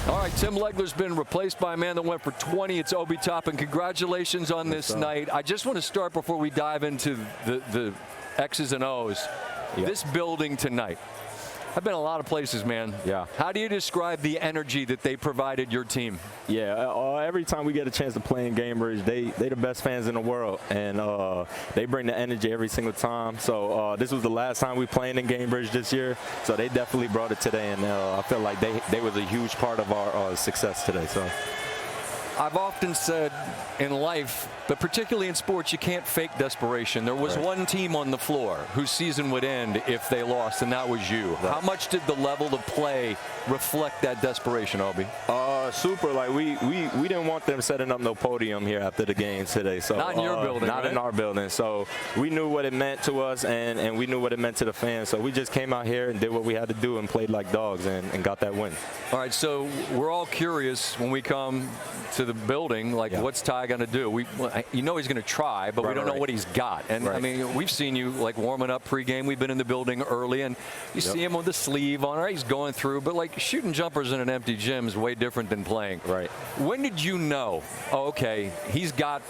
All right, Tim Legler's been replaced by a man that went for 20. It's Obi Toppin. Congratulations on this night. I just want to start before we dive into the X's and O's. Yeah. This building tonight. I've been a lot of places, man. Yeah. How do you describe the energy that they provided your team? Yeah, every time we get a chance to play in Gainbridge, they the best fans in the world, and they bring the energy every single time. So this was the last time we played in Gainbridge this year, so they definitely brought it today, and I feel like they was a huge part of our success today. So. I've often said in life, but particularly in sports, you can't fake desperation. There was one team on the floor whose season would end if they lost, and that was you. How much did the level of play reflect that desperation, Obi? Super. Like we didn't want them setting up no podium here after the game today. So not in your building, not right? in our building. So we knew what it meant to us, and we knew what it meant to the fans. So we just came out here and did what we had to do and played like dogs and got that win. All right. So we're all curious when we come to the building, like what's Ty going to do? You know he's going to try, but we don't know what he's got. And I mean, we've seen you like warming up pregame. We've been in the building early, and you see him with the sleeve on. Right, he's going through, but like shooting jumpers in an empty gym is way different than playing. Right. When did you know? Oh, okay, he's got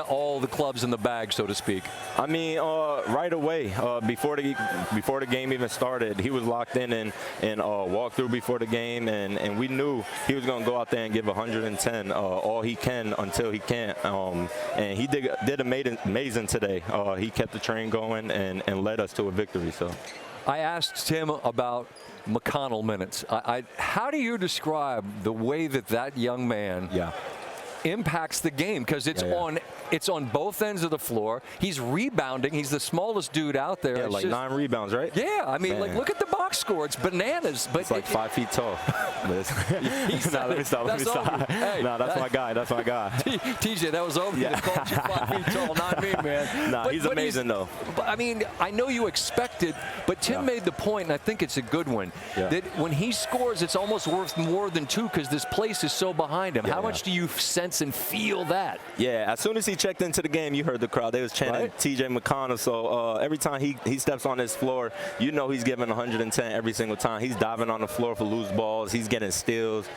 all the clubs in the bag, so to speak. I mean, right away, before the game even started, he was locked in and walked through before the game, and we knew he was going to go out there and give 110 all he can until he can't. And he did amazing today. He kept the train going and led us to a victory. So, I asked him about McConnell minutes. How do you describe the way that young man impacts the game? Because it's on both ends of the floor. He's rebounding. He's the smallest dude out there. Yeah, like 9 rebounds, right? Yeah, I mean, like look at the box score. It's bananas. But it's like 5 feet tall. Let me stop. Hey, that's my guy. That's my guy. TJ, that was Obi that called you 5 feet tall, not me, man. He's amazing, though. But I mean, I know you expected, but Tim made the point, and I think it's a good one, that when he scores, it's almost worth more than 2 because this place is so behind him. How much do you sense and feel that? Yeah, as soon as he checked into the game, you heard the crowd. They was chanting TJ McConnell. So every time he steps on this floor, you know he's giving 110 every single time. He's diving on the floor for loose balls. He's getting steals.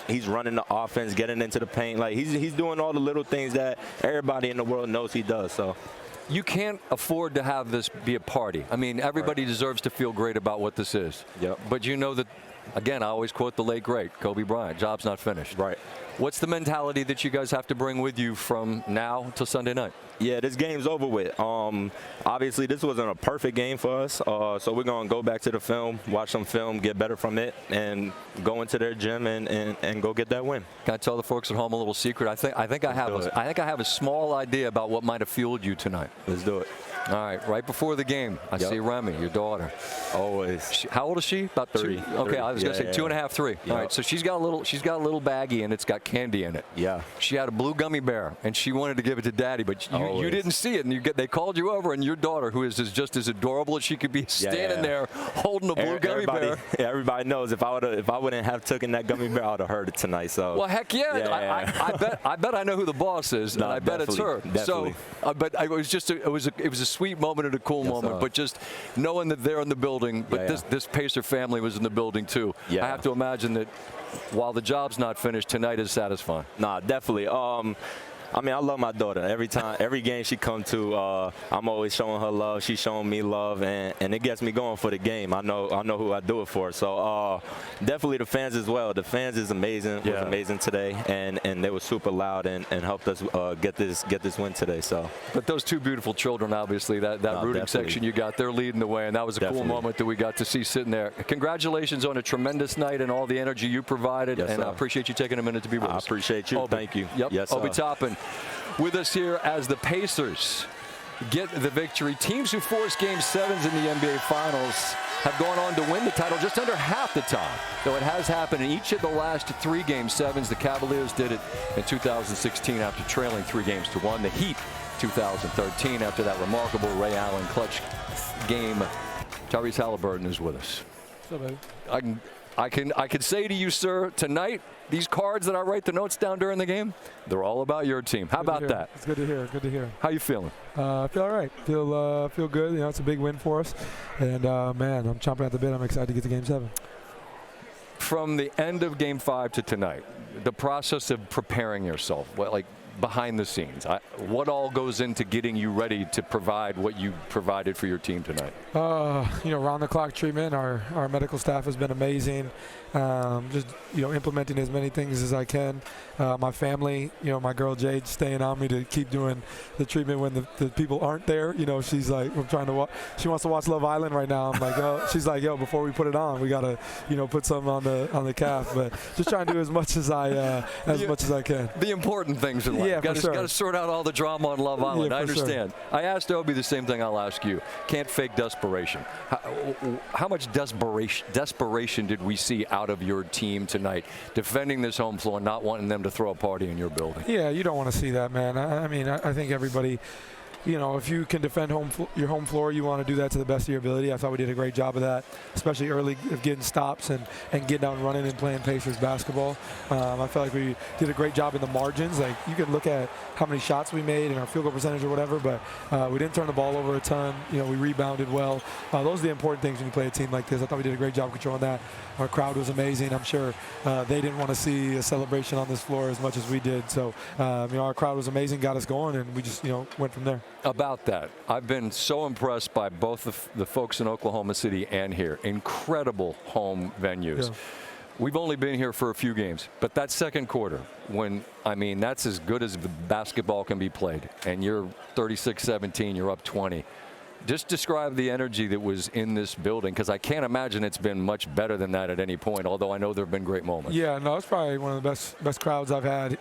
He's running the offense, getting into the paint. Like he's doing all the little things that everybody in the world knows he does. So. You can't afford to have this be a party. I mean, everybody deserves to feel great about what this is. Yep. But you know that, again, I always quote the late, great Kobe Bryant, job's not finished. Right. What's the mentality that you guys have to bring with you from now till Sunday night? Yeah, this game's over with. Obviously, this wasn't a perfect game for us, so we're going to go back to the film, watch some film, get better from it, and go into their gym and go get that win. Can I tell the folks at home a little secret? I think I have a small idea about what might have fueled you tonight. Let's do it. All right, right before the game, I see Remy, your daughter. Always. How old is she? About 3. 2. Okay, I was going to say 2.5, 3. All right, so she's got a little baggie and it's got candy in it. Yeah. She had a blue gummy bear and she wanted to give it to Daddy, but you didn't see it, and they called you over, and your daughter, who is just as adorable as she could be, standing there holding a blue gummy bear. Yeah, everybody knows if I wouldn't have taken that gummy bear, I would have heard it tonight. So. Well, heck yeah. I bet I know who the boss is, and I bet it's her. Definitely. So, but it was a sweet moment and a cool moment. But just knowing that they're in the building, but this Pacer family was in the building too. I have to imagine that while the job's not finished, tonight is satisfying. Nah, definitely. I mean, I love my daughter. Every game she come to, I'm always showing her love. She's showing me love, and it gets me going for the game. I know who I do it for. So definitely the fans as well. The fans is amazing. Was amazing today, and they were super loud and helped us get this win today. So. But those 2 beautiful children, obviously, that rooting section you got, they're leading the way, and that was a cool moment that we got to see sitting there. Congratulations on a tremendous night and all the energy you provided, and I appreciate you taking a minute to be with us. I appreciate you. Thank you. Yep. Yes, Obi Toppin with us here as the Pacers get the victory. Teams who forced Game 7s in the NBA Finals have gone on to win the title just under half the time, though it has happened in each of the last 3 Game 7s. The Cavaliers did it in 2016 after trailing 3-1. The Heat 2013 after that remarkable Ray Allen clutch game. Tyrese Haliburton is with us. What's up, baby? I can say to you, sir, tonight, these cards that I write the notes down during the game, they're all about your team. How about that? It's good to hear. Good to hear. How you feeling? I feel all right. Feel good. You know, it's a big win for us. And, man, I'm chomping at the bit. I'm excited to get to Game 7. From the end of Game 5 to tonight, the process of preparing yourself, like behind the scenes, what all goes into getting you ready to provide what you provided for your team tonight? Round-the-clock treatment. Our medical staff has been amazing. Just implementing as many things as I can. My family, my girl Jade, staying on me to keep doing the treatment when the people aren't there. She's like, we're trying to watch. She wants to watch Love Island right now. I'm like, oh, she's like, yo, before we put it on, we gotta, put something on the calf. But just trying to do as much as I can. The important things in life. Yeah, got to sort out all the drama on Love Island. Yeah, I understand. Sure. I asked Obi the same thing I'll ask you. Can't fake desperation. How much desperation did we see out of your team tonight, defending this home floor, not wanting them to throw a party in your building? Yeah, you don't want to see that, man. I think everybody, if you can defend your home floor, you want to do that to the best of your ability. I thought we did a great job of that, especially early of getting stops and getting out and running and playing Pacers basketball. I felt like we did a great job in the margins. Like, you can look at how many shots we made and our field goal percentage or whatever, but we didn't turn the ball over a ton. We rebounded well. Those are the important things when you play a team like this. I thought we did a great job controlling that. Our crowd was amazing. I'm sure they didn't want to see a celebration on this floor as much as we did. So, our crowd was amazing, got us going, and we just, went from there. About that, I've been so impressed by both the folks in Oklahoma City and here. Incredible home venues. Yeah. We've only been here for a few games, but that second quarter, that's as good as the basketball can be played, and you're 36-17, you're up 20. Just describe the energy that was in this building, because I can't imagine it's been much better than that at any point, although I know there have been great moments. Yeah, no, it's probably one of the best crowds I've had,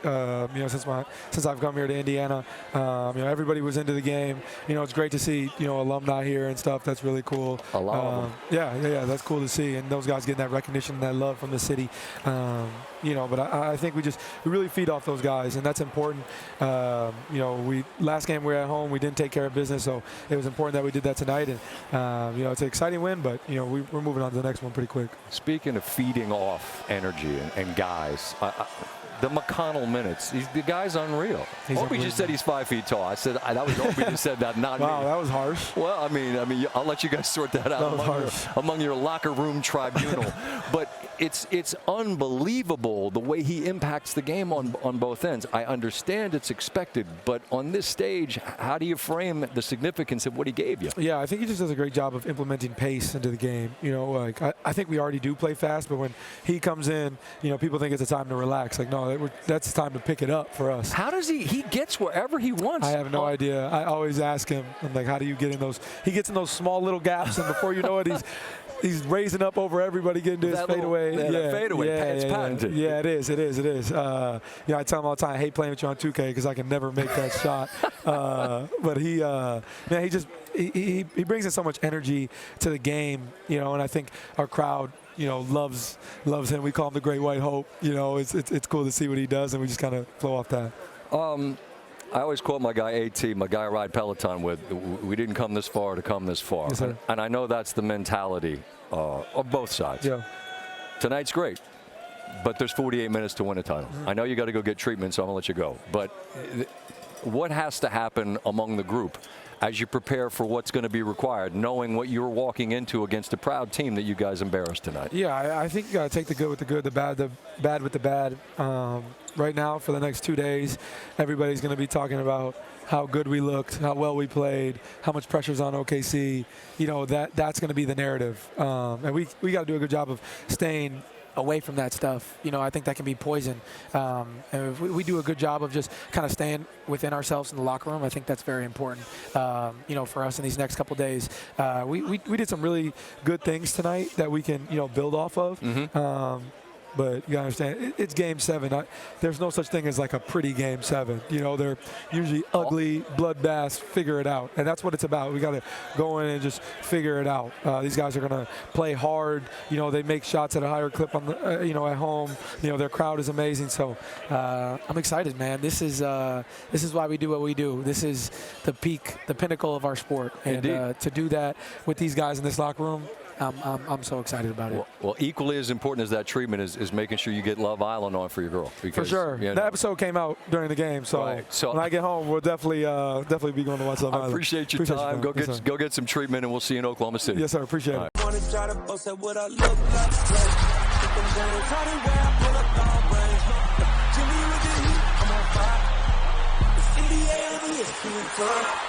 since I've come here to Indiana. Everybody was into the game. It's great to see, alumni here and stuff. That's really cool. A lot of them. Yeah, that's cool to see. And those guys getting that recognition and that love from the city. But I think we really feed off those guys, and that's important. Last game we were at home, we didn't take care of business, so it was important that we did that tonight. And it's an exciting win, but we're moving on to the next one pretty quick. Speaking of feeding off energy and guys, the McConnell minutes, the guy's unreal. Obi just said he's 5 feet tall. I said that was Obi that said that, not wow, me. That was harsh. Well, I'll let you guys sort that out among your locker room tribunal. But it's unbelievable the way he impacts the game on both ends. I understand it's expected, but on this stage, how do you frame the significance of what he gave you? Yeah, I think he just does a great job of implementing pace into the game. I think we already do play fast, but when he comes in, people think it's a time to relax. Like, no, that's time to pick it up for us. How does he gets wherever he wants? I have no idea. I always ask him, I'm like, how do you get in those? He gets in those small little gaps, and before you know it, he's raising up over everybody, getting to his fadeaway. Yeah, fadeaway. It's patented. Yeah, it is. I tell him all the time, I hate playing with you on 2K because I can never make that shot. But he brings in so much energy to the game, and I think our crowd, loves him. We call him the Great White Hope. It's cool to see what he does, and we just kind of flow off that. I always quote my guy AT, my guy I ride Peloton with, we didn't come this far to come this far. Yes, sir. And I know that's the mentality of both sides. Yeah. Tonight's great, but there's 48 minutes to win a title. I know you got to go get treatment, so I'm going to let you go. But what has to happen among the group as you prepare for what's going to be required, knowing what you're walking into against a proud team that you guys embarrassed tonight? Yeah, I think you got to take the good with the good, the bad with the bad. Right now, for the next 2 days, everybody's going to be talking about how good we looked, how well we played, how much pressure's on OKC. That's going to be the narrative. And we got to do a good job of staying away from that stuff. I think that can be poison. And if we do a good job of just kind of staying within ourselves in the locker room, I think that's very important, for us in these next couple of days. We did some really good things tonight that we can, build off of. Mm-hmm. But you gotta understand, it's Game 7. There's no such thing as like a pretty Game 7. They're usually ugly, bloodbaths. Figure it out, and that's what it's about. We gotta go in and just figure it out. These guys are gonna play hard. They make shots at a higher clip on the, at home. Their crowd is amazing. So I'm excited, man. This is why we do what we do. This is the peak, the pinnacle of our sport, and to do that with these guys in this locker room, I'm so excited about it. Well, equally as important as that treatment is making sure you get Love Island on for your girl. Because, for sure. That episode came out during the game, so, when I get home, we'll definitely be going to watch Love Island. I appreciate your time. Go get some treatment, and we'll see you in Oklahoma City. Yes, sir. Appreciate it. them James Harden where I pull up long range. Jimmy with the heat, I'm on fire. It's NBA on ESPN.